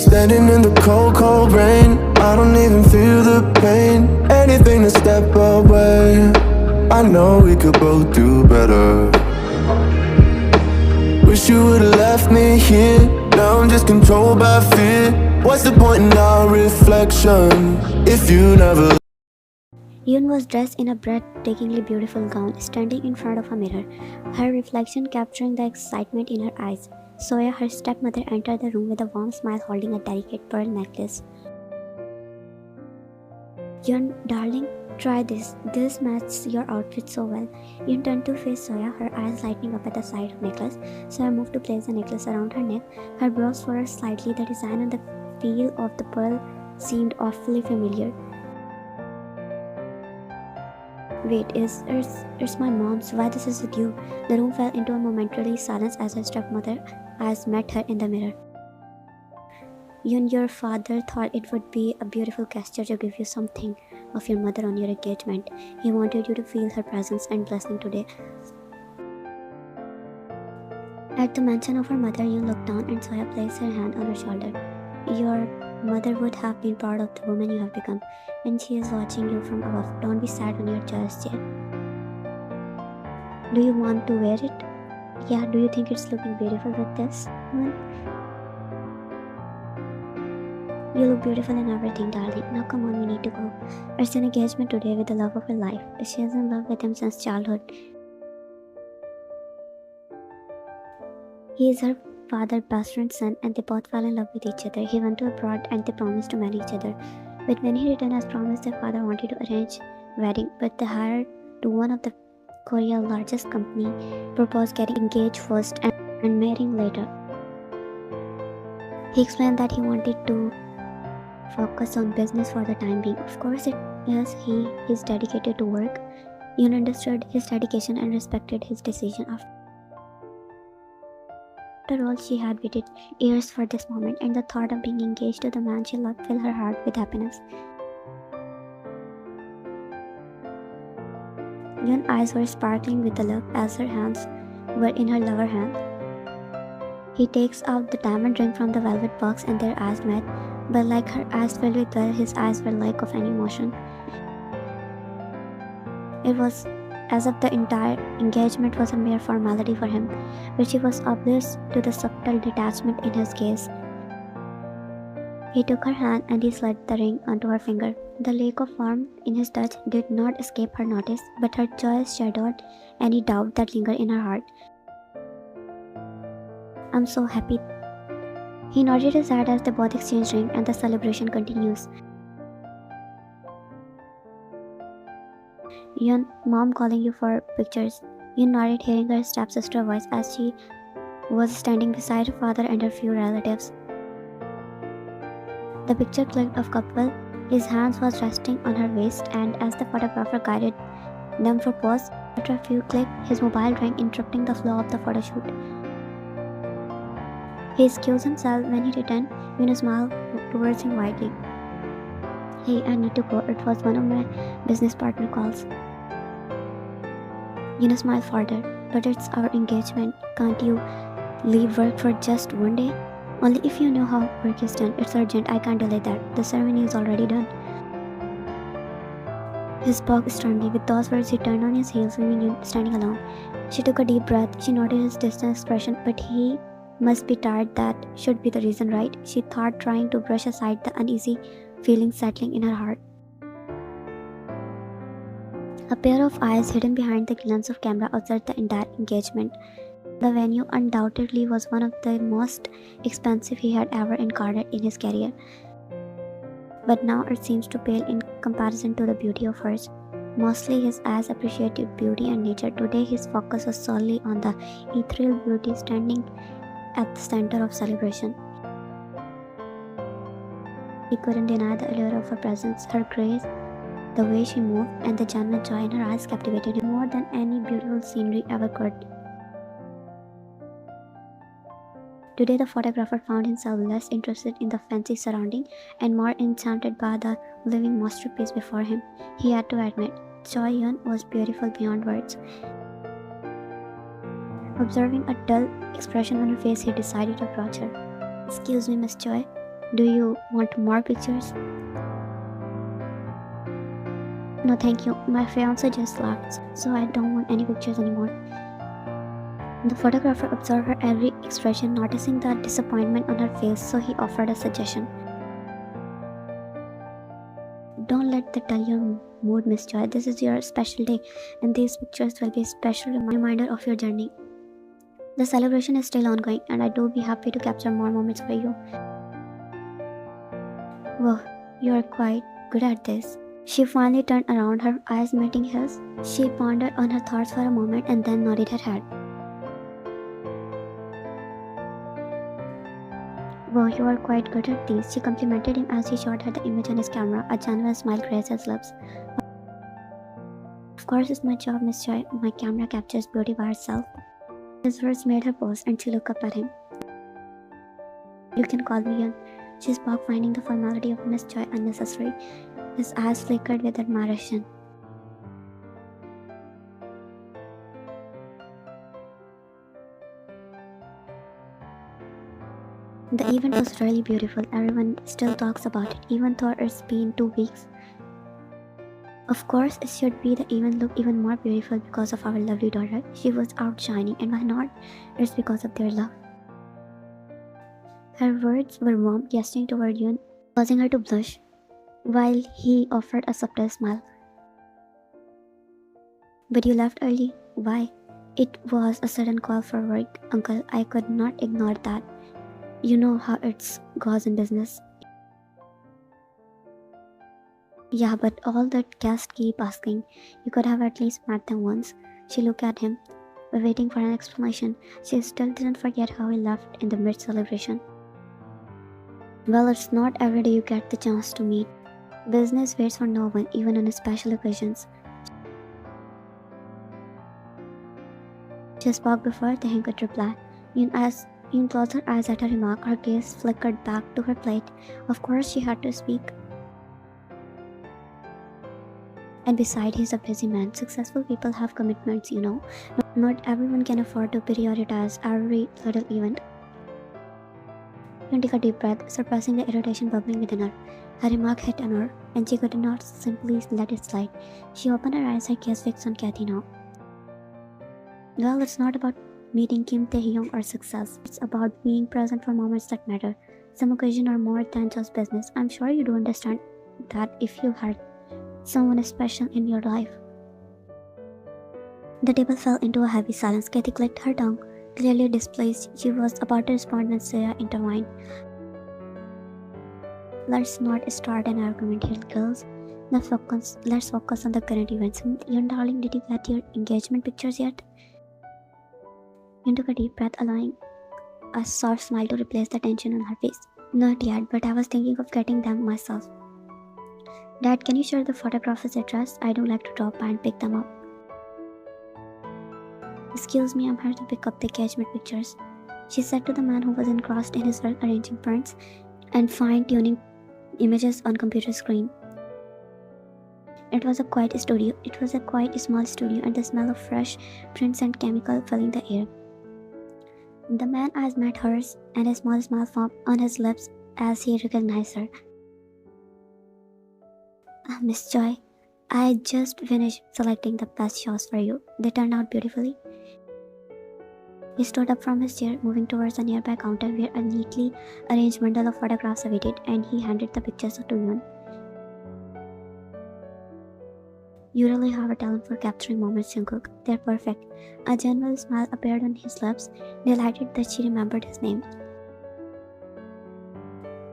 Standing in the cold, cold rain, I don't even feel the pain. Anything to step away. I know we could both do better. Wish you would've left me here. Now I'm just controlled by fear. What's the point in our reflection if you never... Yoon was dressed in a breathtakingly beautiful gown, standing in front of a mirror, her reflection capturing the excitement in her eyes. Soya, her stepmother, entered the room with a warm smile holding a delicate pearl necklace. Yoon, darling, try this. This matches your outfit so well. Yoon turned to face Soya, her eyes lighting up at the sight of necklace. Soya moved to place the necklace around her neck. Her brows furrowed slightly. The design and the feel of the pearl seemed awfully familiar. Wait, it's my mom's. Why this is with you? The room fell into a momentary silence as her stepmother's eyes met her in the mirror. Yoon, your father thought it would be a beautiful gesture to give you something of your mother on your engagement. He wanted you to feel her presence and blessing today. At the mention of her mother, Yoon looked down and Soya placed her hand on her shoulder. Your mother would have been proud of the woman you have become, and she is watching you from above. Don't be sad on your joyous chair. Do you want to wear it? Yeah, do you think it's looking beautiful with this one? You look beautiful in everything, darling. Now come on, we need to go. It's an engagement today with the love of her life. She is in love with him since childhood. He is her father's best friend's son, and they both fell in love with each other. He went to abroad and they promised to marry each other. But when he returned as promised, their father wanted to arrange wedding, but they hired to one of the Korea's largest company, proposed getting engaged first and marrying later. He explained that he wanted to focus on business for the time being. Of course, he is dedicated to work. Yoon understood his dedication and respected his decision. After all, she had waited years for this moment, and the thought of being engaged to the man she loved filled her heart with happiness. Yoon's eyes were sparkling with the love as her hands were in her lover's hand. He takes out the diamond ring from the velvet box and their eyes met, but like her eyes filled with joy, his eyes were like of any emotion. It was as if the entire engagement was a mere formality for him, but she was oblivious to the subtle detachment in his gaze. He took her hand and he slid the ring onto her finger. The lack of warmth in his touch did not escape her notice, but her joy shadowed any doubt that lingered in her heart. I'm so happy. He nodded his head as they both exchanged rings, and the celebration continues. Yoon, mom calling you for pictures. Yoon nodded, hearing her stepsister's voice as she was standing beside her father and her few relatives. The picture clicked of couple. His hands was resting on her waist, and as the photographer guided them for pose, after a few clicks, his mobile rang, interrupting the flow of the photo shoot. He excused himself. When he returned, Yoon smiled towards him widely. Hey, I need to go. It was one of my business partner calls. Yoon smiled further. But it's our engagement. Can't you leave work for just one day? Only if you know how work is done. It's urgent. I can't delay that. The ceremony is already done. He spoke sternly. With those words, he turned on his heels, leaving Yoon standing alone. She took a deep breath. She noted his distant expression, but he must be tired. That should be the reason, right? She thought, trying to brush aside the uneasy feeling settling in her heart. A pair of eyes hidden behind the lens of camera observed the entire engagement. The venue undoubtedly was one of the most expensive he had ever encountered in his career. But now it seems to pale in comparison to the beauty of hers. Mostly his eyes appreciated beauty and nature. Today his focus was solely on the ethereal beauty standing at the center of celebration. He couldn't deny the allure of her presence, her grace, the way she moved, and the genuine joy in her eyes captivated him more than any beautiful scenery ever could. Today the photographer found himself less interested in the fancy surrounding and more enchanted by the living masterpiece before him. He had to admit, Choi Yun was beautiful beyond words. Observing a dull expression on her face, he decided to approach her. Excuse me, Miss Choi. Do you want more pictures? No, thank you. My fiance just left, so I don't want any pictures anymore. The photographer observed her every expression, noticing the disappointment on her face, so he offered a suggestion. Don't let that dull your mood, Miss Joy. This is your special day, and these pictures will be a special reminder of your journey. The celebration is still ongoing, and I do be happy to capture more moments for you. Wow, you are quite good at this. She finally turned around, her eyes meeting his. She pondered on her thoughts for a moment and then nodded her head. Wow, you are quite good at these. She complimented him as he showed her the image on his camera. A genuine smile graced his lips. Of course, it's my job, Miss Joy. My camera captures beauty by herself. His words made her pause, and she looked up at him. You can call me Yun. She spoke, finding the formality of Miss Joy unnecessary. His eyes flickered with admiration. The event was really beautiful. Everyone still talks about it, even though it's been 2 weeks. Of course, it should be the event look even more beautiful because of our lovely daughter. She was outshining, and why not? It's because of their love. Her words were warm, gesturing toward Yun, causing her to blush, while he offered a subtle smile. But you left early. Why? It was a sudden call for work, Uncle. I could not ignore that. You know how it goes in business. Yeah, but all the guests keep asking. You could have at least met them once. She looked at him, waiting for an explanation. She still didn't forget how he left in the mid-celebration. Well, it's not every day you get the chance to meet. Business waits for no one, even on special occasions. She spoke before the could reply. Yun closed her eyes at her remark. Her gaze flickered back to her plate. Of course, she had to speak. And besides, he's a busy man. Successful people have commitments, you know. Not everyone can afford to prioritize every little event. Yun took a deep breath, suppressing the irritation bubbling within her. Her remark hit a nerve, and she could not simply let it slide. She opened her eyes, her gaze fixed on Kathy now. Well, it's not about meeting Kim Tae-hyung or success. It's about being present for moments that matter. Some occasions are more than just business. I'm sure you do understand that if you had someone special in your life. The table fell into a heavy silence. Kathy clicked her tongue, clearly displeased. She was about to respond when Saya intervened. Let's not start an argument here, girls. Let's focus on the current events. Yun, darling, did you get your engagement pictures yet? Yun took a deep breath, allowing a soft smile to replace the tension on her face. Not yet, but I was thinking of getting them myself. Dad, can you share the photographer's address? I do like to drop by and pick them up. Excuse me, I'm here to pick up the engagement pictures, she said to the man who was engrossed in his work arranging prints and fine-tuning images on computer screen. It was a quiet small studio, and the smell of fresh prints and chemical filling the air. The man's eyes met hers, and a small smile formed on his lips as he recognized her. Miss Joy, I just finished selecting the best shots for you. They turned out beautifully. He stood up from his chair, moving towards a nearby counter where a neatly arranged bundle of photographs awaited, and he handed the pictures to Yun. You really have a talent for capturing moments, Jungkook. They're perfect. A genuine smile appeared on his lips, delighted that she remembered his name.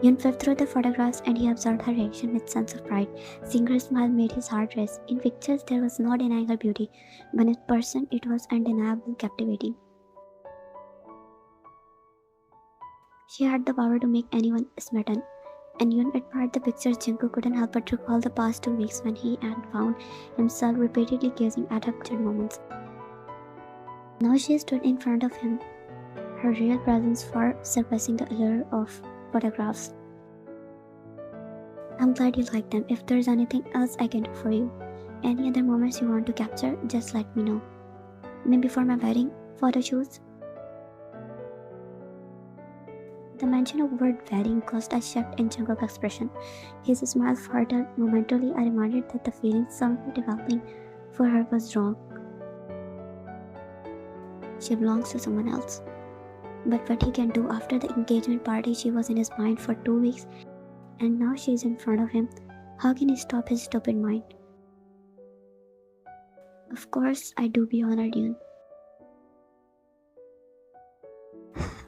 Yun flipped through the photographs, and he observed her reaction with a sense of pride. Seeing her smile made his heart race. In pictures, there was no denying her beauty, but in person, it was undeniably captivating. She had the power to make anyone smitten, and Yun admired the pictures. Jungkook couldn't help but recall the past 2 weeks when he had found himself repeatedly gazing at her pictured moments. Now she stood in front of him, her real presence far surpassing the allure of photographs. I'm glad you like them. If there's anything else I can do for you, any other moments you want to capture, just let me know. Maybe for my wedding photo shoots. The mention of word wedding caused a shift in Jungkook's expression. His smile faltered momentarily, a reminder that the feeling somewhere developing for her was wrong. She belongs to someone else. But what he can do after the engagement party, she was in his mind for 2 weeks, and now she is in front of him. How can he stop his stupid mind? Of course, I do be honored, Yoon.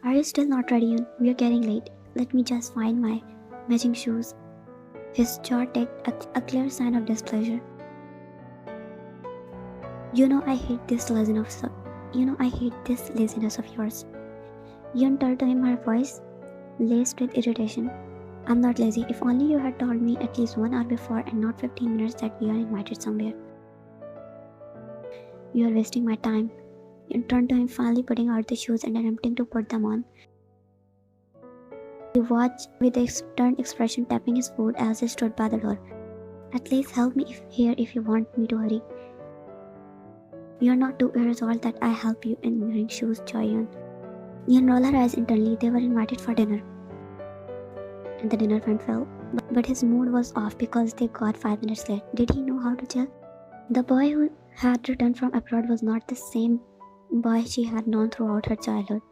Are you still not ready, Yoon? We are getting late. Let me just find my matching shoes. His jaw took a clear sign of displeasure. You know I hate this laziness of yours. Yoon turned to him, her voice laced with irritation. I'm not lazy. If only you had told me at least 1 hour before and not 15 minutes that we are invited somewhere. You are wasting my time. Yoon turned to him, finally putting out the shoes and attempting to put them on. He watched with a stern expression, tapping his foot as he stood by the door. At least help me here if you want me to hurry. You are not too irresolute that I help you in wearing shoes, Joyeon. Yoon rolled her eyes internally. They were invited for dinner. And the dinner went well. But his mood was off because they got 5 minutes late. Did he know how to chill? The boy who had returned from abroad was not the same boy she had known throughout her childhood.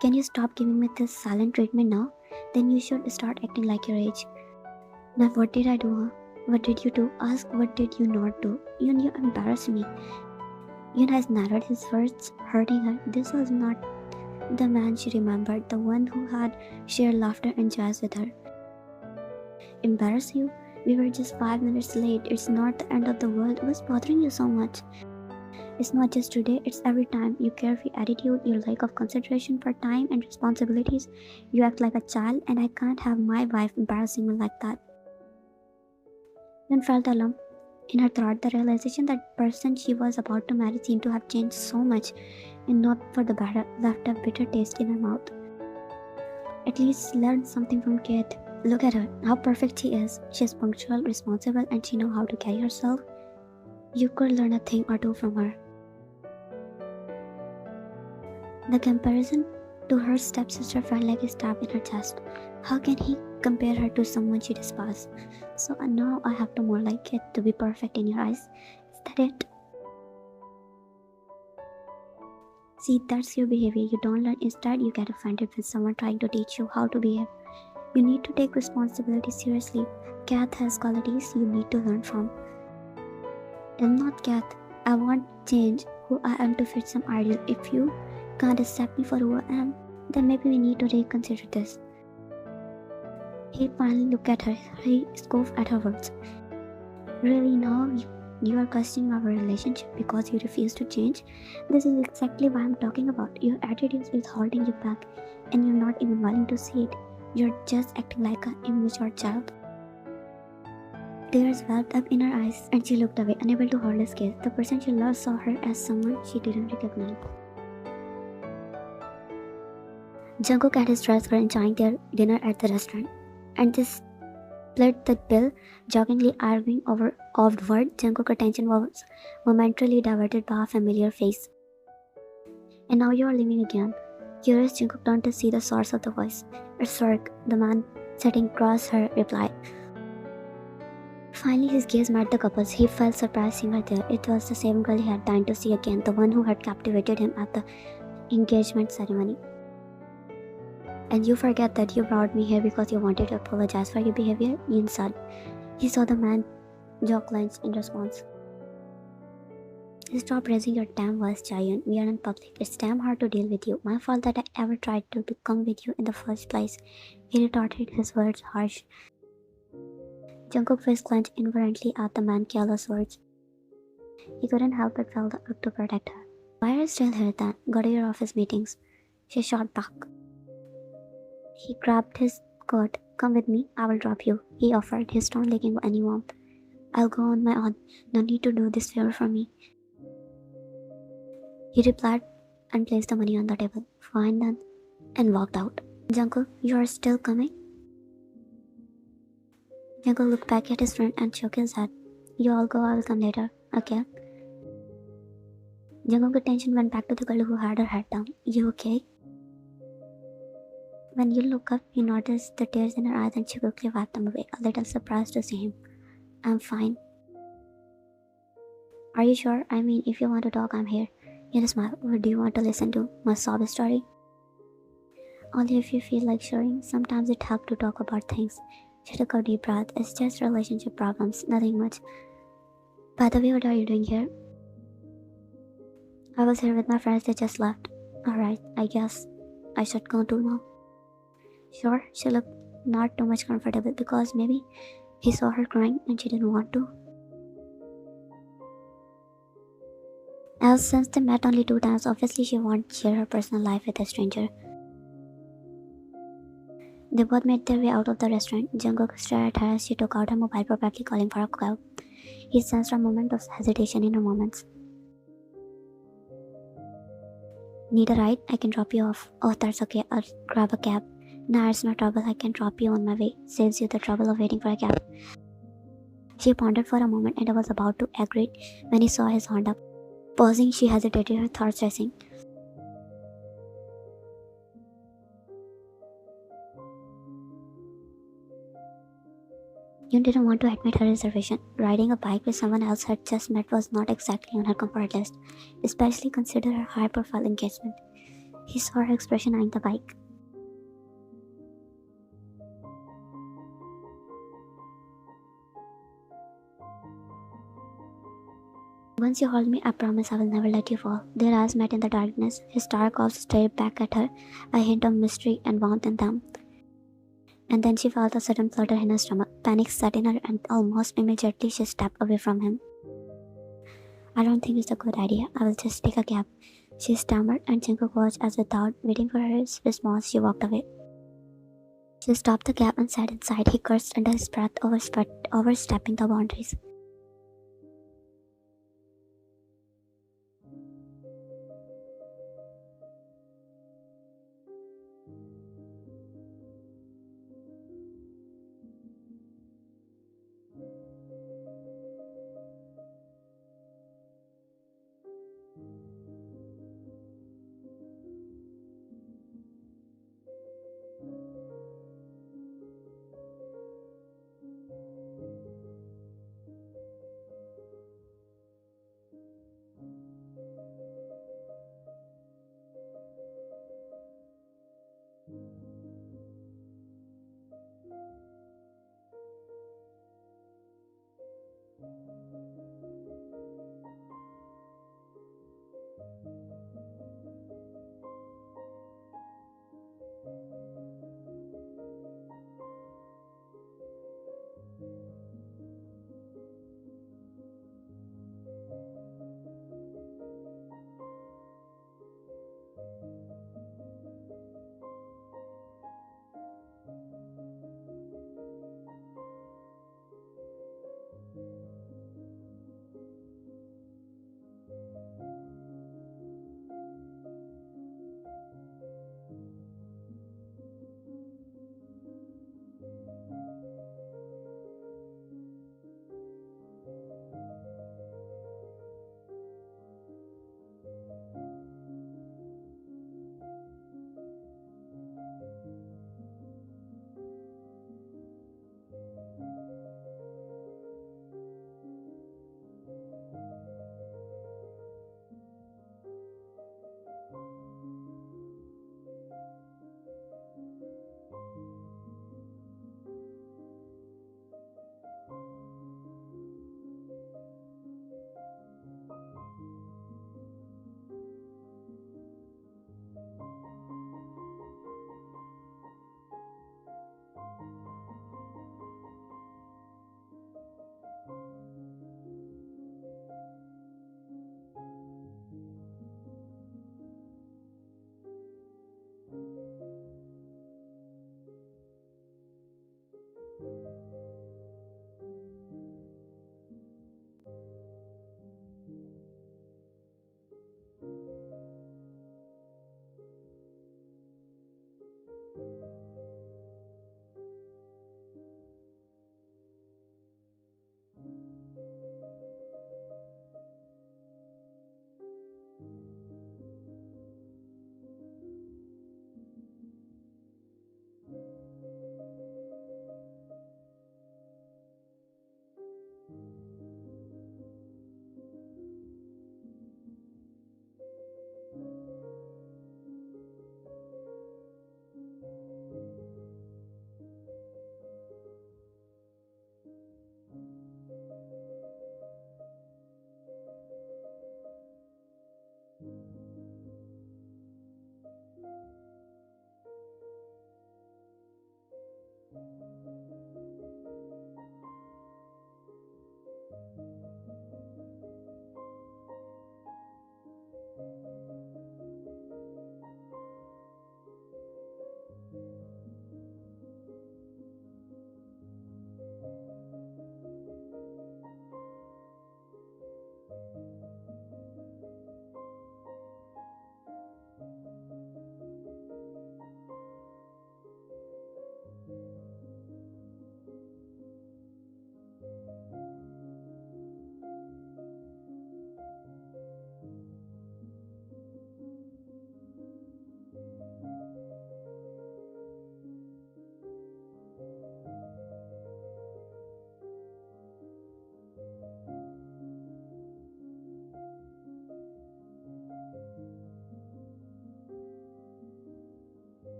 Can you stop giving me this silent treatment now? Then you should start acting like your age. Now what did I do, huh? What did you do? Ask what did you not do? Yoon, you embarrassed me. Yoon has narrowed his words, hurting her. This was not the man she remembered, the one who had shared laughter and jazz with her. Embarrass you? We were just 5 minutes late. It's not the end of the world. What's bothering you so much? It's not just today, it's every time. Your carefree attitude, your lack of consideration for time and responsibilities. You act like a child, and I can't have my wife embarrassing me like that. Yoon felt a lump in her throat. The realization that person she was about to marry seemed to have changed so much, and not for the better, left a bitter taste in her mouth. At least learn something from Kate. Look at her, how perfect she is. She's punctual, responsible, and she knows how to carry herself. You could learn a thing or two from her. The comparison to her stepsister felt like a stab in her chest. How can he compare her to someone she despises? So now I have to more like it to be perfect in your eyes. Is that it? See, that's your behavior. You don't learn. Instead, you get offended when someone trying to teach you how to behave. You need to take responsibility seriously. Kath has qualities you need to learn from. I'm not Kath. I want change who I am to fit some ideal. If you can't accept me for who I am, then maybe we need to reconsider this. He finally looked at her. He scoffed at her words. Really, now you are questioning our relationship because you refuse to change? This is exactly what I'm talking about. Your attitude is holding you back, and you're not even willing to see it. You're just acting like an immature child. Tears welled up in her eyes, and she looked away, unable to hold his gaze. The person she loved saw her as someone she didn't recognize. Jungkook and his friends were enjoying their dinner at the restaurant, and they split the bill, jokingly arguing over odd word. Jungkook's attention was momentarily diverted by a familiar face. And now you are leaving again. Curious, Jungkook turned to see the source of the voice. It's work, the man sitting across her replied. Finally, his gaze met the couple's. He felt surprised seeing her there. It was the same girl he had died to see again, the one who had captivated him at the engagement ceremony. And you forget that you brought me here because you wanted to apologize for your behavior? Yoon said. He saw the man jaw clenched in response. Stop raising your damn voice, Jaehyun. We are in public. It's damn hard to deal with you. My fault that I ever tried to come with you in the first place. He retorted, his words harsh. Jungkook's face clenched involuntarily at the man's careless words. He couldn't help but feel the urge to protect her. Why are you still here then? Go to your office meetings. She shot back. He grabbed his coat. Come with me, I will drop you, he offered, his tone lacking any warmth. I'll go on my own. No need to do this favor for me. He replied and placed the money on the table. Fine then, and walked out. Jungkook, you are still coming? Jungkook looked back at his friend and shook his head. You all go, I will come later, okay? Jungkook's attention went back to the girl who had her head down. You okay? When you look up, you notice the tears in her eyes and she quickly wiped them away, a little surprised to see him. I'm fine. Are you sure? I mean, if you want to talk, I'm here. He smiled. Or do you want to listen to my sob story? Only if you feel like sharing. Sometimes it helps to talk about things. She took a deep breath. It's just relationship problems, nothing much. By the way, what are you doing here? I was here with my friends, they just left. Alright, I guess I should go too now. Sure, she looked not too much comfortable because maybe he saw her crying and she didn't want to. As since they met only 2 times, obviously she won't share her personal life with a stranger. They both made their way out of the restaurant. Jungkook stared at her as she took out her mobile, probably calling for a cab. He sensed a moment of hesitation in her movements. Need a ride? I can drop you off. Oh, that's okay. I'll grab a cab. Nah, it's no trouble. I can drop you on my way. Saves you the trouble of waiting for a cab. She pondered for a moment and was about to agree when he saw his hand up. Pausing, she hesitated, her thoughts racing. You didn't want to admit her reservation. Riding a bike with someone else had just met was not exactly on her comfort list, especially consider her high-profile engagement. He saw her expression eyeing the bike. Once you hold me, I promise I will never let you fall. Their eyes met in the darkness. His dark eyes stared back at her, a hint of mystery and warmth in them. And then she felt a sudden flutter in her stomach. Panic set in her and almost immediately she stepped away from him. I don't think it's a good idea. I will just take a cab. She stammered and Jungkook watched as without waiting for her response, she walked away. She stopped the cab and sat inside. He cursed under his breath, overstepping the boundaries.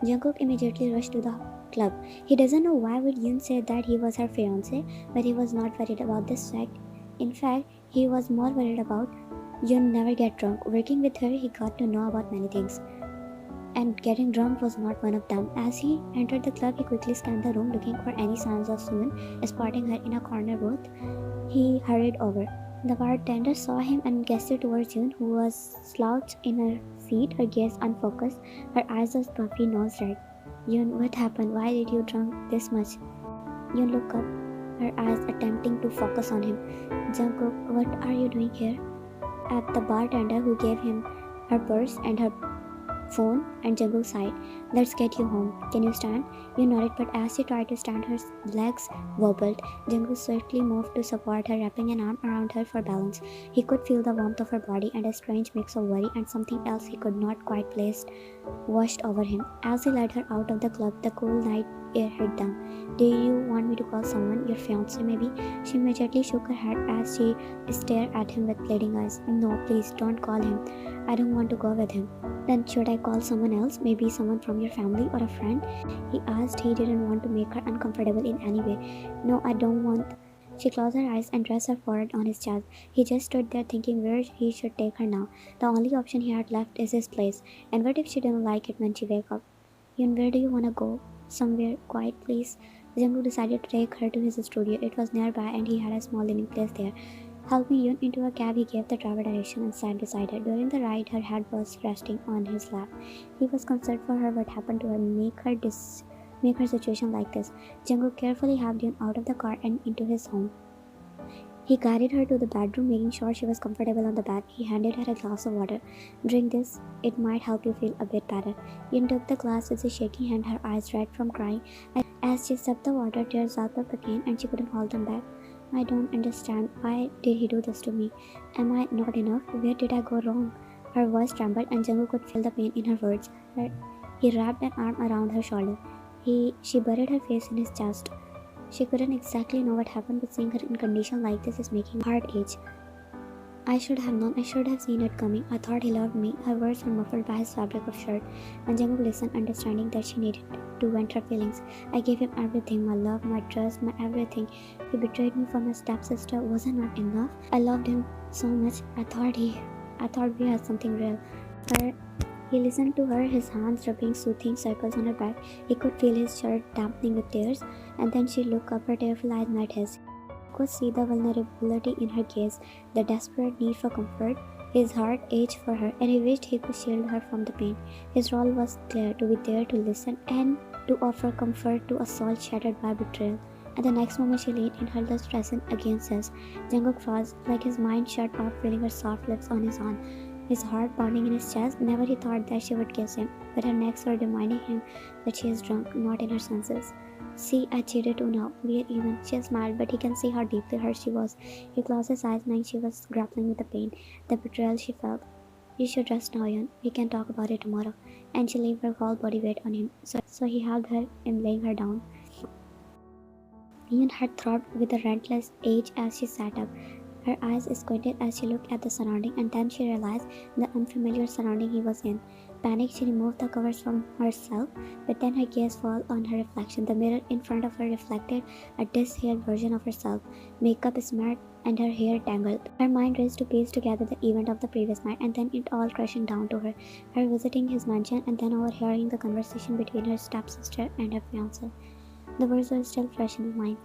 Jungkook immediately rushed to the club. He doesn't know why would Yoon say that he was her fiance, but he was not worried about this fact. In fact, he was more worried about Yoon never get drunk. Working with her, he got to know about many things, and getting drunk was not one of them. As he entered the club, he quickly scanned the room looking for any signs of Yoon. Spotting her in a corner booth, he hurried over. The bartender saw him and gestured towards Yoon, who was slouched in her seat, her gaze unfocused, her eyes just puffy, nose red. Yoon, what happened? Why did you drink this much? Yoon looked up, her eyes attempting to focus on him. Jungkook, what are you doing here? At the bartender, who gave him her purse and her phone, and Jungkook sighed. Let's get you home. Can you stand? You nodded, but as she tried to stand, her legs wobbled. Jungkook swiftly moved to support her, wrapping an arm around her for balance. He could feel the warmth of her body, and a strange mix of worry and something else he could not quite place washed over him. As he led her out of the club, the cool night air hit them. Do you want me to call someone? Your fiancé, maybe? She immediately shook her head as she stared at him with pleading eyes. No, please, don't call him. I don't want to go with him. Then should I call someone else? Maybe someone from your family or a friend? He asked. He didn't want to make her uncomfortable in any way. No, I don't want. She closed her eyes and rested her forehead on his chest. He just stood there thinking where he should take her now. The only option he had left is his place. And what if she didn't like it when she woke up? Yun, where do you want to go? Somewhere quiet, please. Jungkook decided to take her to his studio. It was nearby and he had a small living place there. Helping Yun into a cab, he gave the driver direction and sat beside her. During the ride, her head was resting on his lap. He was concerned for her. What happened to her make her situation like this. Jungkook carefully helped Yun out of the car and into his home. He guided her to the bedroom, making sure she was comfortable on the bed. He handed her a glass of water. Drink this, it might help you feel a bit better. Yun took the glass with a shaking hand, her eyes red from crying. As she sipped the water, tears welled up again and she couldn't hold them back. I don't understand. Why did he do this to me? Am I not enough? Where did I go wrong? Her voice trembled and Jungkook could feel the pain in her words. He wrapped an arm around her shoulder. She buried her face in his chest. She couldn't exactly know what happened, but seeing her in condition like this is making her heart ache. I should have known. I should have seen it coming. I thought he loved me. Her words were muffled by his fabric of shirt, and Jungkook listened, understanding that she needed to vent her feelings. I gave him everything, my love, my trust, my everything. He betrayed me for my stepsister. Was it not enough? I loved him so much. I thought we had something real. He listened to her, his hands rubbing soothing circles on her back. He could feel his shirt dampening with tears, and then she looked up, her tearful eyes met his. He could see the vulnerability in her gaze, the desperate need for comfort. His heart ached for her, and he wished he could shield her from the pain. His role was clear, to be there to listen and to offer comfort to a soul shattered by betrayal. And the next moment she leaned and held the present against his. Jungkook froze, like his mind shut off, feeling her soft lips on his arm. His heart pounding in his chest. Never he thought that she would kiss him, but her next word reminding him that she is drunk, not in her senses. See, I cheated too now. We are even. She smiled, but he can see how deeply hurt she was. He closed his eyes, knowing she was grappling with the pain, the betrayal she felt. You should rest now, Yun. We can talk about it tomorrow. And she leaned her whole body weight on him, so he held her in laying her down. Yun had throbbed with a relentless age as she sat up. Her eyes squinted as she looked at the surrounding, and then she realized the unfamiliar surrounding he was in. Panicked, she removed the covers from herself, but then her gaze fell on her reflection. The mirror in front of her reflected a dishaired version of herself, makeup smeared and her hair tangled. Her mind raced to piece together the event of the previous night, and then it all crashing down to her. Her visiting his mansion, and then overhearing the conversation between her stepsister and her fiancé. The words were still fresh in her mind.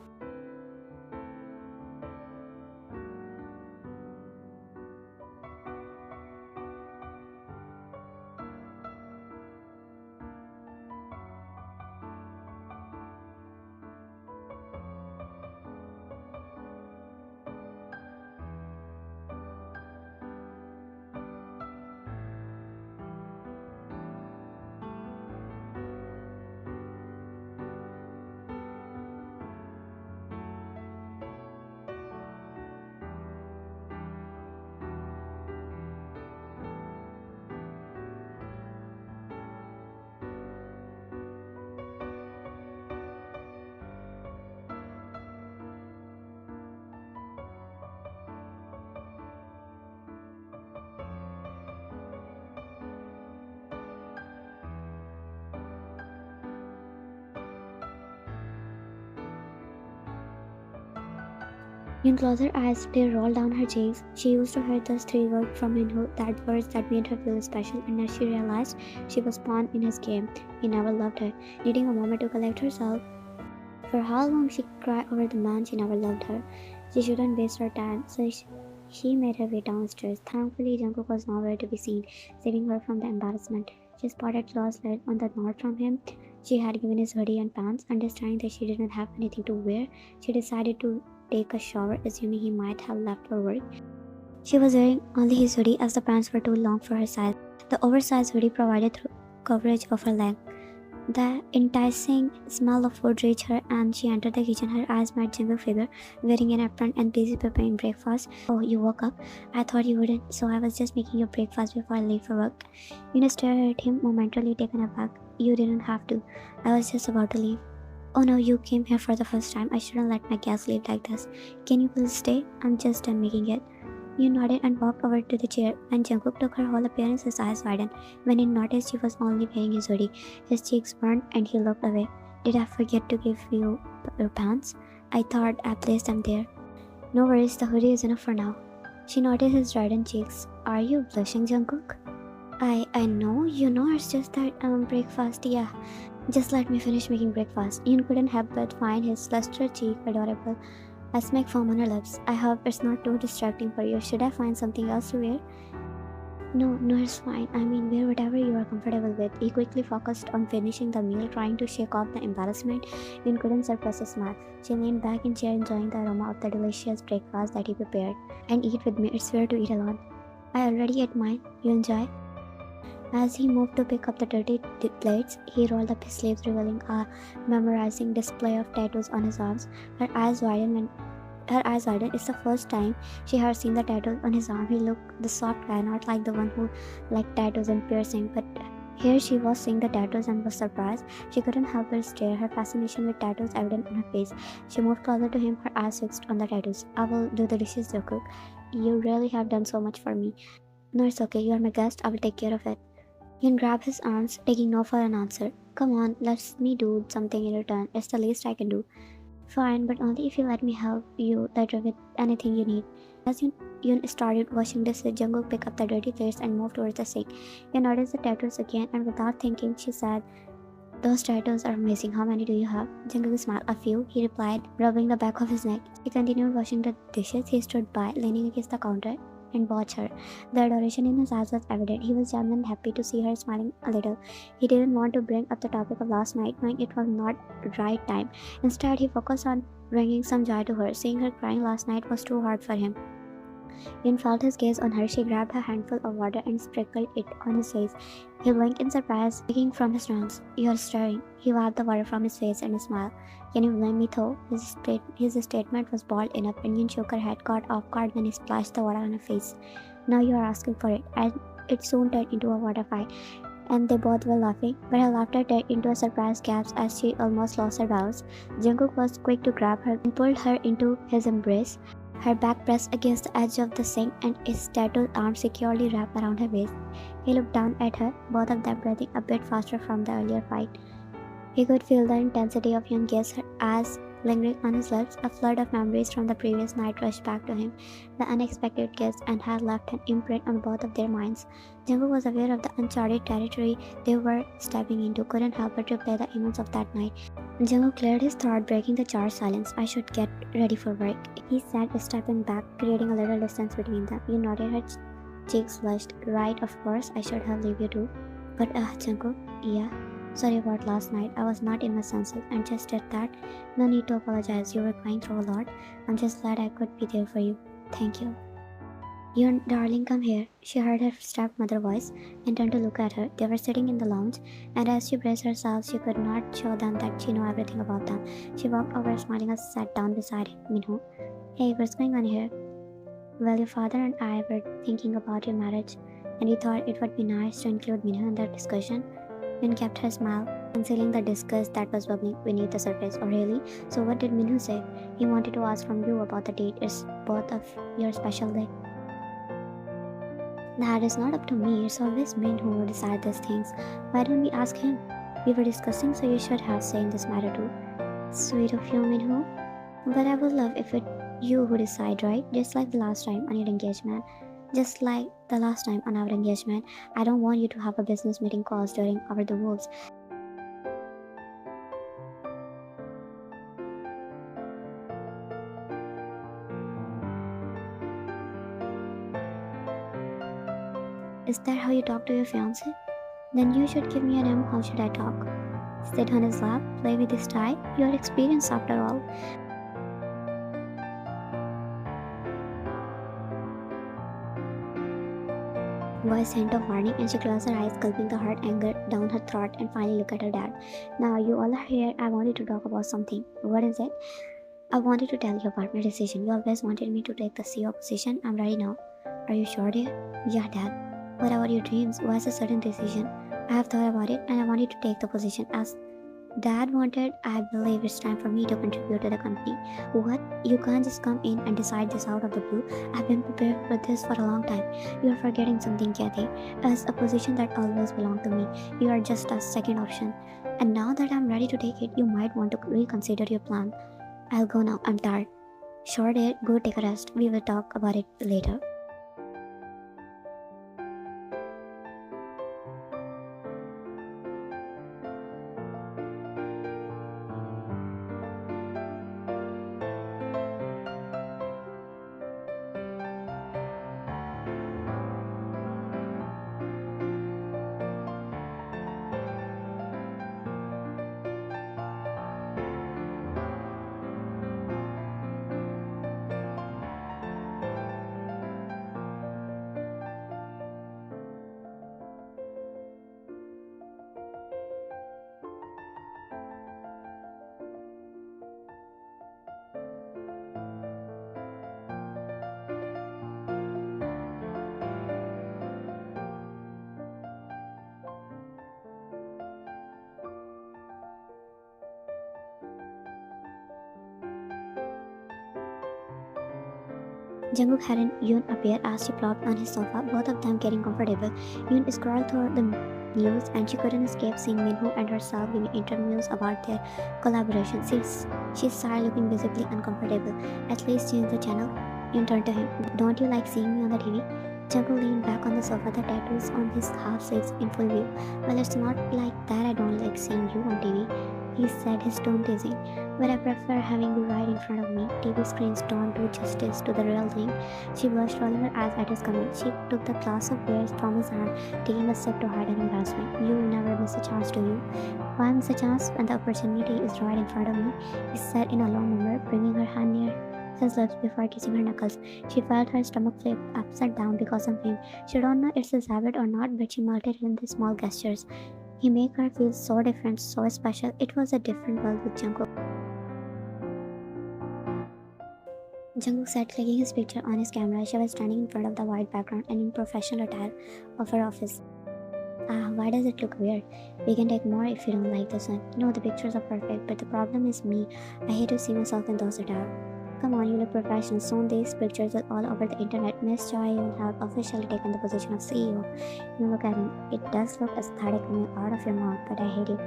Yun closed her eyes, tears rolled down her cheeks. She used to hear those three words from him, that words that made her feel special, and as she realized she was pawn in his game, he never loved her. Needing a moment to collect herself, for how long she cried over the man she never loved her. She shouldn't waste her time, so she made her way downstairs. Thankfully, Jungkook was nowhere to be seen, saving her from the embarrassment. She spotted Claw's lead on the note from him. She had given his hoodie and pants. Understanding that she didn't have anything to wear, she decided to take a shower, assuming he might have left for work. She was wearing only his hoodie as the pants were too long for her size. The oversized hoodie provided coverage of her leg. The enticing smell of food reached her and she entered the kitchen. Her eyes met Jungkook's figure, wearing an apron and busy preparing breakfast. Oh, you woke up? I thought you wouldn't, so I was just making your breakfast before I leave for work. Yuna stared at him, momentarily taken aback. You didn't have to. I was just about to leave. Oh no, you came here for the first time. I shouldn't let my guests leave like this. Can you please stay? I'm just done making it. You nodded and walked over to the chair, and Jungkook took her whole appearance. His eyes widened when he noticed she was only wearing his hoodie. His cheeks burned and he looked away. Did I forget to give you your pants? I thought I placed them there. No worries, the hoodie is enough for now. She noticed his reddened cheeks. Are you blushing, Jungkook? I know, it's just that breakfast, yeah. Just let me finish making breakfast. Ian couldn't help but find his lustrous cheek adorable. A smack formed on her lips. I hope it's not too distracting for you. Should I find something else to wear? No, it's fine. I mean, wear whatever you are comfortable with. He quickly focused on finishing the meal, trying to shake off the embarrassment. Yun couldn't suppress a smile. She leaned back in chair, enjoying the aroma of the delicious breakfast that he prepared. And eat with me. It's fair to eat alone. I already ate mine. You enjoy? As he moved to pick up the dirty plates, he rolled up his sleeves, revealing a memorizing display of tattoos on his arms. Her eyes widened. It's the first time she had seen the tattoos on his arm. He looked the soft guy, not like the one who liked tattoos and piercing, but here she was seeing the tattoos and was surprised. She couldn't help but stare, her fascination with tattoos evident on her face. She moved closer to him, her eyes fixed on the tattoos. I will do the dishes, Jungkook. You really have done so much for me. No, it's okay. You are my guest. I will take care of it. Yun grabbed his arms, taking no for an answer. Come on, let me do something in return. It's the least I can do. Fine, but only if you let me help you later with anything you need. As Yun started washing dishes, Jungkook picked up the dirty plates and moved towards the sink. He noticed the tattoos again, and without thinking, she said, "Those tattoos are amazing. How many do you have?" Jungkook smiled. "A few," he replied, rubbing the back of his neck. He continued washing the dishes. He stood by, leaning against the counter, and watched her. The adoration in his eyes was evident. He was genuinely happy to see her smiling a little. He didn't want to bring up the topic of last night, knowing it was not the right time. Instead, he focused on bringing some joy to her. Seeing her crying last night was too hard for him. Yin felt his gaze on her. She grabbed a handful of water and sprinkled it on his face. He blinked in surprise, waking from his trance. "You're stirring." He wiped the water from his face and smiled. "Can you blame me though?" His statement was bold enough, and Yin shook her head, caught off guard when he splashed the water on her face. "Now you are asking for it." And it soon turned into a water fight, and they both were laughing, but her laughter turned into a surprised gasp as she almost lost her balance. Jungkook was quick to grab her and pulled her into his embrace. Her back pressed against the edge of the sink and his tattooed arm securely wrapped around her waist. He looked down at her, both of them breathing a bit faster from the earlier fight. He could feel the intensity of Young's gaze, her eyes lingering on his lips. A flood of memories from the previous night rushed back to him. The unexpected kiss and had left an imprint on both of their minds. Jungkook was aware of the uncharted territory they were stepping into, couldn't help but replay the events of that night. Jungkook cleared his throat, breaking the charged silence. "I should get ready for work," he said, stepping back, creating a little distance between them. You nodded, her cheeks flushed. "Right, of course, I should have leave you too. But, Jungkook, yeah. Sorry about last night. I was not in my senses and just did that. No need to apologize. You were going through a lot. I'm just glad I could be there for you. Thank you." "You darling, come here." She heard her stepmother's voice and turned to look at her. They were sitting in the lounge, and as she braced herself, she could not show them that she knew everything about them. She walked over, smiling, and sat down beside Minho. "Hey, what's going on here?" "Well, your father and I were thinking about your marriage, and we thought it would be nice to include Minho in the discussion." Min kept her smile, concealing the disgust that was bubbling beneath the surface. "Oh, really? So what did Minho say?" "He wanted to ask from you about the date. It's both of your special day." "That is not up to me. It's always Min who decide these things. Why don't we ask him? We were discussing, so you should have say in this matter too." "Sweet of you, Minho. But I would love if it you who decide, right? Just like the last time on your engagement. Just like the last time on our engagement. I don't want you to have a business meeting calls during our divorce." "Is that how you talk to your fiance? Then you should give me an M. How should I talk? Sit on his lap, play with his tie? You are experienced after all." Voice hint of warning, and she closed her eyes, gulping the hot anger down her throat, and finally looked at her dad. "Now you all are here. I wanted to talk about something." "What is it?" "I wanted to tell you about my decision. You always wanted me to take the CEO position. I'm ready now." "Are you sure, dear?" "Yeah, Dad. What about your dreams? Why is a sudden decision?" "I have thought about it, and I wanted to take the position as Dad wanted. I believe it's time for me to contribute to the company." "What? You can't just come in and decide this out of the blue. I've been prepared for this for a long time." "You're forgetting something, Kathy. As a position that always belonged to me, you are just a second option. And now that I'm ready to take it, you might want to reconsider your plan." "I'll go now. I'm tired." "Sure, dear. Go take a rest. We will talk about it later." Jungkook and Yoon appear as she plopped on his sofa, both of them getting comfortable. Yoon scrolled through the news and she couldn't escape seeing Minho and herself giving interviews about their collaboration. She started looking visibly uncomfortable. At least change the channel. Yoon turned to him. Don't you like seeing me on the TV? Jungkook leaned back on the sofa, the tattoos on his half sleeves in full view. Well, it's not like that I don't like seeing you on TV, he said, his tone teasing. But I prefer having you right in front of me. TV screens don't do justice to the real thing. She blushed, rolling her eyes at his comment. She took the glass of beer from his hand, taking a sip to hide her embarrassment. You never miss a chance, do you? Why miss a chance when the opportunity is right in front of me? He said in a low murmur, bringing her hand near his lips before kissing her knuckles. She felt her stomach flip upside down because of him. She don't know it's his habit or not, but she melted in the small gestures. He made her feel so different, so special. It was a different world with Jungkook. Jungkook sat clicking his picture on his camera. She was standing in front of the white background and in professional attire of her office. Why does it look weird? We can take more if you don't like this one. No, the pictures are perfect, but the problem is me. I hate to see myself in those attire. Come on, you look professional. Soon these pictures are all over the internet. Miss Choi will have officially taken the position of CEO. You look at him. It does look aesthetic coming out of your mouth, but I hate it.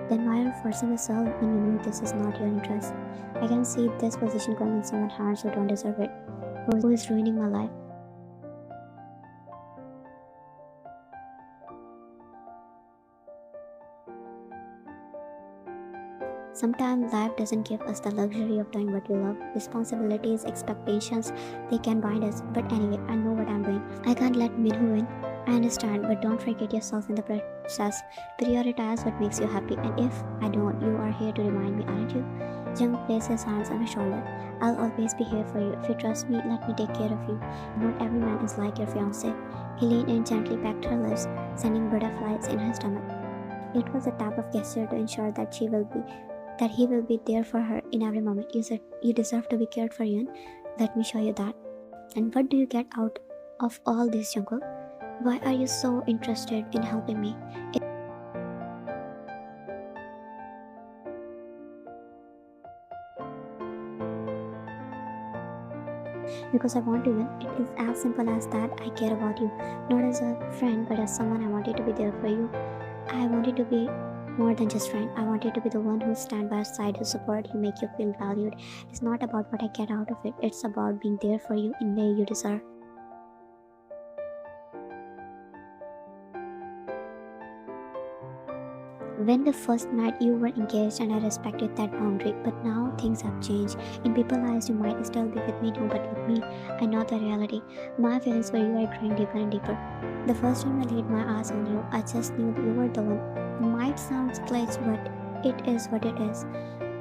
Then why are you forcing yourself when you know this is not your interest? I can see this position going in someone's hands who don't deserve it. Who is ruining my life? Sometimes life doesn't give us the luxury of doing what we love. Responsibilities, expectations, they can bind us. But anyway, I know what I'm doing. I can't let Minho win. I understand, but don't forget yourself in the process. Prioritize what makes you happy. And if I don't, you are here to remind me, aren't you? Jung placed his hands on her shoulder. I'll always be here for you. If you trust me, let me take care of you. Not every man is like your fiancé. He leaned in gently, pecked her lips, sending butterflies in her stomach. It was a tap of gesture to ensure that he will be there for her in every moment. You said you deserve to be cared for, Yun. Let me show you that. And what do you get out of all this, Jungkook? Why are you so interested in helping me? Because I want to win. It is as simple as that. I care about you, not as a friend, but as someone. I wanted to be there for you. I wanted to be more than just friend. I wanted to be the one who stand by your side, who support you, make you feel valued. It's not about what I get out of it. It's about being there for you in the way you deserve. When we first met, you were engaged and I respected that boundary. But now things have changed. In people's eyes, you might still be with me now, but with me, I know the reality. My feelings for you are growing deeper and deeper. The first time I laid my eyes on you, I just knew that you were the one. It might sound glitch, but it is what it is.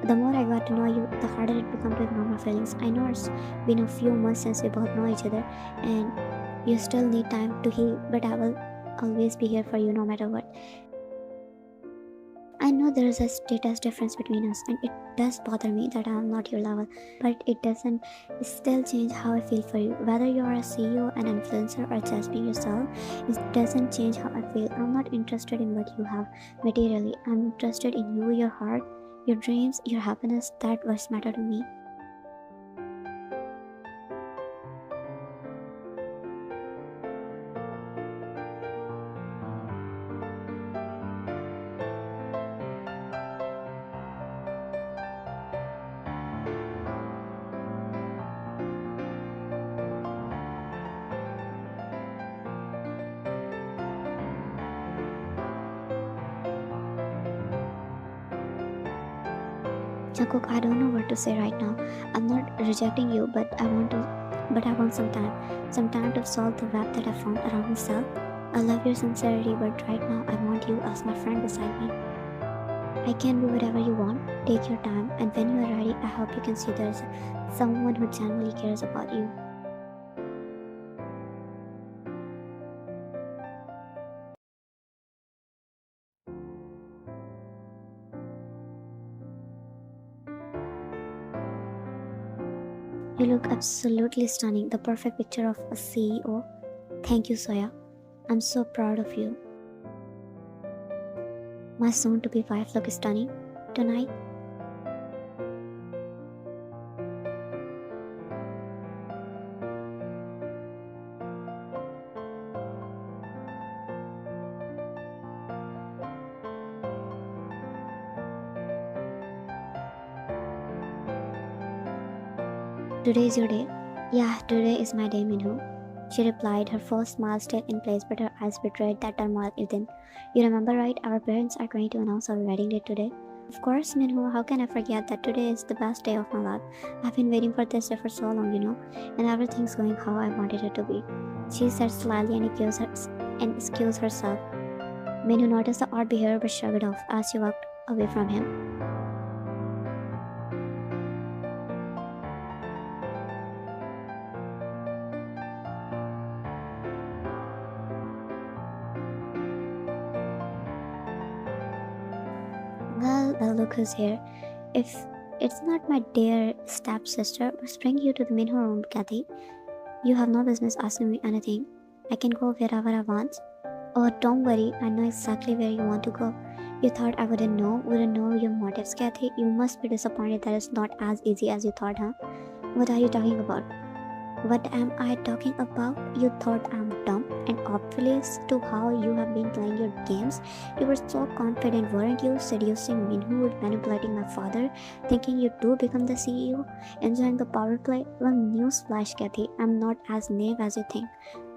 The more I got to know you, the harder it became to ignore my feelings. I know it's been a few months since we both know each other, and you still need time to heal, but I will always be here for you no matter what. I know there is a status difference between us, and it does bother me that I am not your level, but it doesn't still change how I feel for you. Whether you are a CEO, an influencer, or just being yourself, it doesn't change how I feel. I'm not interested in what you have materially. I'm interested in you, your heart, your dreams, your happiness. That what matter to me. Jungkook, I don't know what to say right now. I'm not rejecting you, but I want some time to solve the web that I found around myself. I love your sincerity, but right now I want you as my friend beside me. I can do whatever you want. Take your time, and when you are ready, I hope you can see there's someone who genuinely cares about you. You look absolutely stunning, the perfect picture of a CEO. Thank you, Soya. I'm so proud of you. My soon to be wife looks stunning tonight. Today is your day? Yeah, today is my day, Minho. She replied, her first smile still in place, but her eyes betrayed that turmoil within. You remember, right? Our parents are going to announce our wedding date today. Of course, Minho, how can I forget that today is the best day of my life? I've been waiting for this day for so long, and everything's going how I wanted it to be. She said slyly and excused herself. Minho noticed the odd behavior but shrugged off as she walked away from him. Well, look who's here. If it's not my dear stepsister, must bring you to the Minho room, Kathy. You have no business asking me anything. I can go wherever I want. Oh, don't worry, I know exactly where you want to go. You thought I wouldn't know your motives, Kathy. You must be disappointed that it's not as easy as you thought, huh? What are you talking about? What am I talking about? You thought I'm dumb and oblivious to how you have been playing your games. You were so confident, weren't you? Seducing Minhu, manipulating my father, thinking you do become the CEO, enjoying the power play. Well, newsflash, Kathy, I'm not as naive as you think.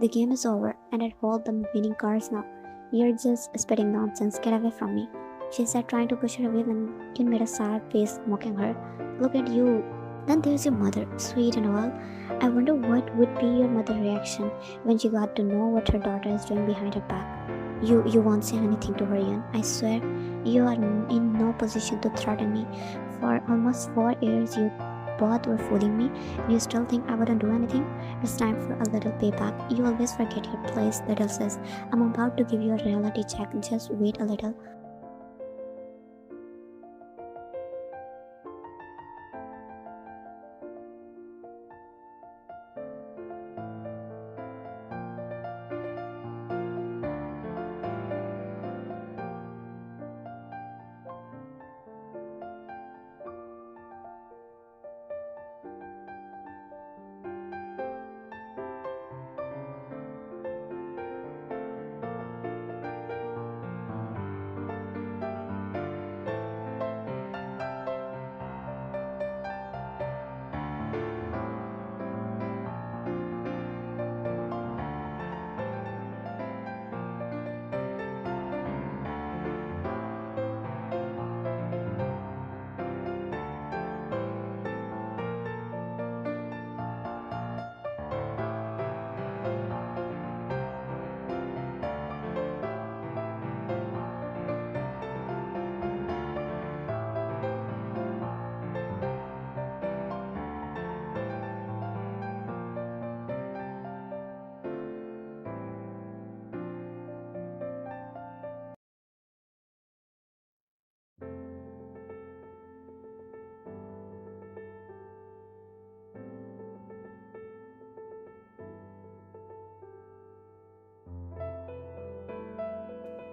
The game is over, and I hold the winning cards now. You're just spitting nonsense. Get away from me, she said, trying to push her away when Jin made a sad face, mocking her. Look at you. Then there's your mother, sweet and all. I wonder what would be your mother's reaction when she got to know what her daughter is doing behind her back. You won't say anything to her, Yun. I swear, you are in no position to threaten me. For almost 4 years, you both were fooling me, and you still think I wouldn't do anything? It's time for a little payback. You always forget your place, little sis. I'm about to give you a reality check. Just wait a little.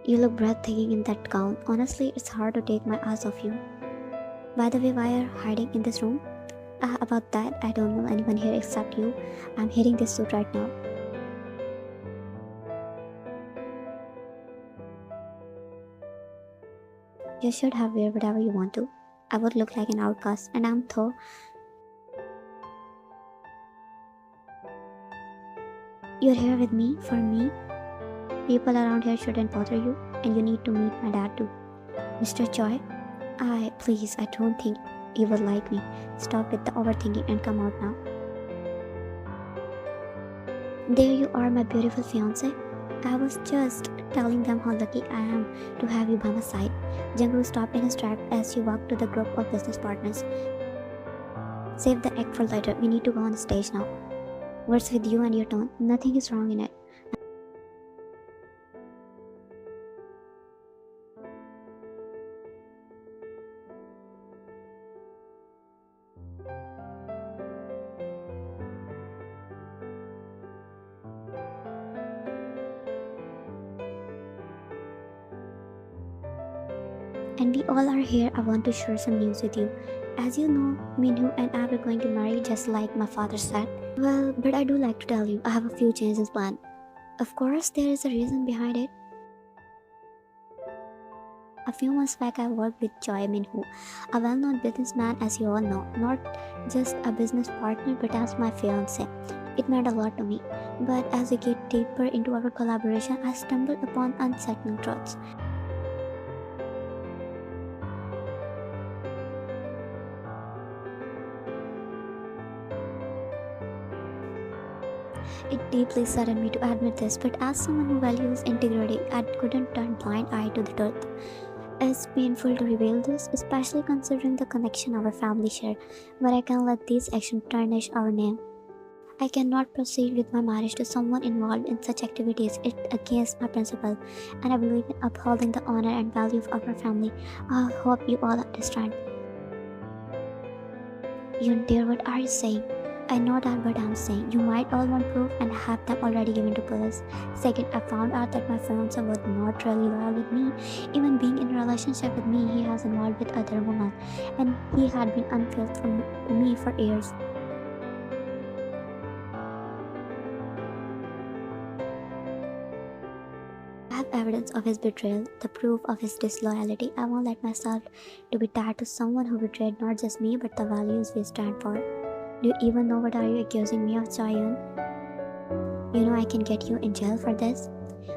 You look breathtaking in that gown. Honestly, it's hard to take my eyes off you. By the way, why are you hiding in this room? About that, I don't know anyone here except you. I'm hitting this suit right now. You should have wear whatever you want to. I would look like an outcast, and I'm though. You're here with me, for me. People around here shouldn't bother you, and you need to meet my dad too. Mr. Choi, please, I don't think you would like me. Stop with the overthinking and come out now. There you are, my beautiful fiance. I was just telling them how lucky I am to have you by my side. Jungkook stopped in his track as he walked to the group of business partners. Save the act for later. We need to go on stage now. What's with you and your tone? Nothing is wrong in it. And we all are here. I want to share some news with you. As you know, Minhu and I were going to marry just like my father said. Well, but I do like to tell you, I have a few changes planned. Of course, there is a reason behind it. A few months back, I worked with Choi Min-ho, a well-known businessman, as you all know, not just a business partner but as my fiance. It meant a lot to me. But as we get deeper into our collaboration, I stumbled upon unsettling truths. It deeply saddened me to admit this, but as someone who values integrity, I couldn't turn blind eye to the truth. It's painful to reveal this, especially considering the connection our family share, but I can't let these actions tarnish our name. I cannot proceed with my marriage to someone involved in such activities. It's against my principle, and I believe in upholding the honor and value of our family. I hope you all understand. You dear, what are you saying? I know that what I'm saying. You might all want proof and have them already given to police. Second, I found out that my fiance was not really loyal with me. Even being in a relationship with me, he has involved with other women, and he had been unfaithful to me for years. I have evidence of his betrayal, the proof of his disloyalty. I won't let myself to be tied to someone who betrayed not just me but the values we stand for. Do you even know what are you accusing me of, Chayan? You know I can get you in jail for this.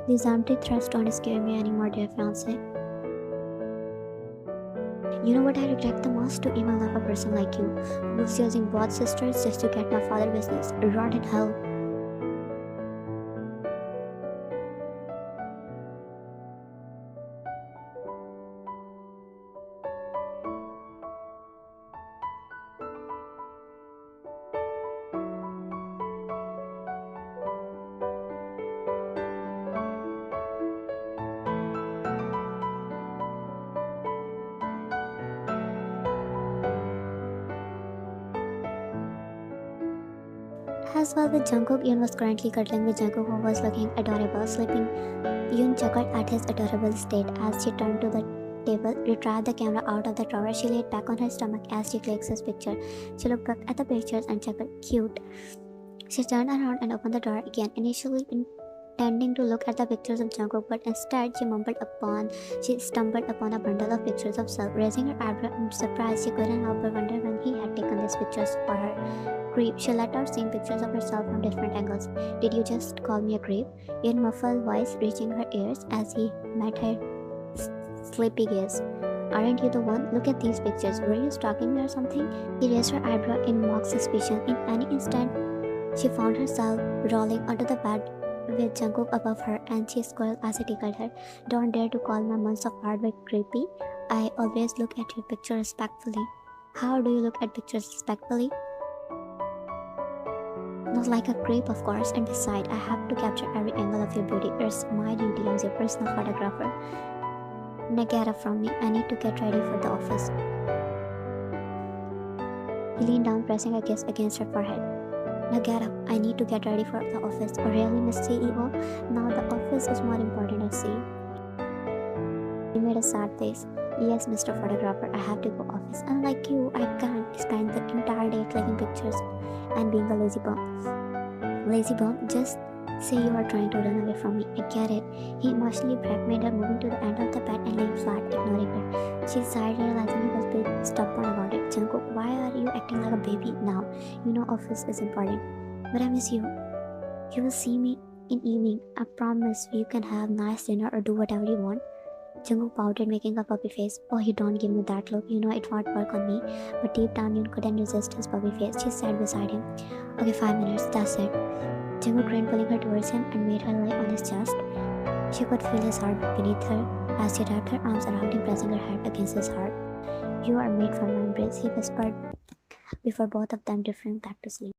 These empty threats don't scare me anymore, dear fiance. You know what I regret the most? To even love a person like you, who's using both sisters just to get my father business. Rot in hell. As well with Jungkook, Yoon was currently cuddling with Jungkook, who was looking adorable. Sleeping, Yoon chuckled at his adorable state as she turned to the table, retrieved the camera out of the drawer. She laid back on her stomach as she clicked his picture. She looked back at the pictures and chuckled. Cute. She turned around and opened the drawer again, initially intending to look at the pictures of Jungkook, but instead she stumbled upon a bundle of pictures of self. Raising her eyebrow in surprise, she couldn't help but wonder when he had taken these pictures for her. Creep. She let out seeing pictures of herself from different angles. Did you just call me a creep? Your muffled voice reaching her ears as he met her sleepy gaze. Aren't you the one? Look at these pictures. Were you stalking me or something? She raised her eyebrow in mock suspicion. In any instant, she found herself rolling onto the bed with Jungkook above her, and she squealed as he tickled her. Don't dare to call my months of hard work creepy. I always look at your picture respectfully. How do you look at pictures respectfully? Not like a creep, of course, and besides, I have to capture every angle of your beauty. It's my duty as your personal photographer. Now get up from me. I need to get ready for the office. He leaned down, pressing a kiss against her forehead. Now get up. I need to get ready for the office. Oh, really, Miss CEO? Now the office is more important, I see. He made a sad face. Yes, Mr. Photographer, I have to go office. Unlike you, I can't spend the entire day clicking pictures and being a lazy bum. Lazy bum? Just say you are trying to run away from me. I get it. He emotionally made her, moving to the end of the bed and laying flat, ignoring her. She sighed, realizing he was a bit stubborn about it. Jungkook, why are you acting like a baby now? You know office is important. But I miss you. You will see me in evening. I promise you can have nice dinner or do whatever you want. Jungkook pouted, making a puppy face. Oh, you don't give me that look. You know it won't work on me. But deep down, you couldn't resist his puppy face. She sat beside him. Okay, 5 minutes. That's it. Jungkook grinned, pulling her towards him and made her lie on his chest. She could feel his heart beneath her as she wrapped her arms around him, pressing her head against his heart. You are made for my embrace, he whispered before both of them drifting back to sleep.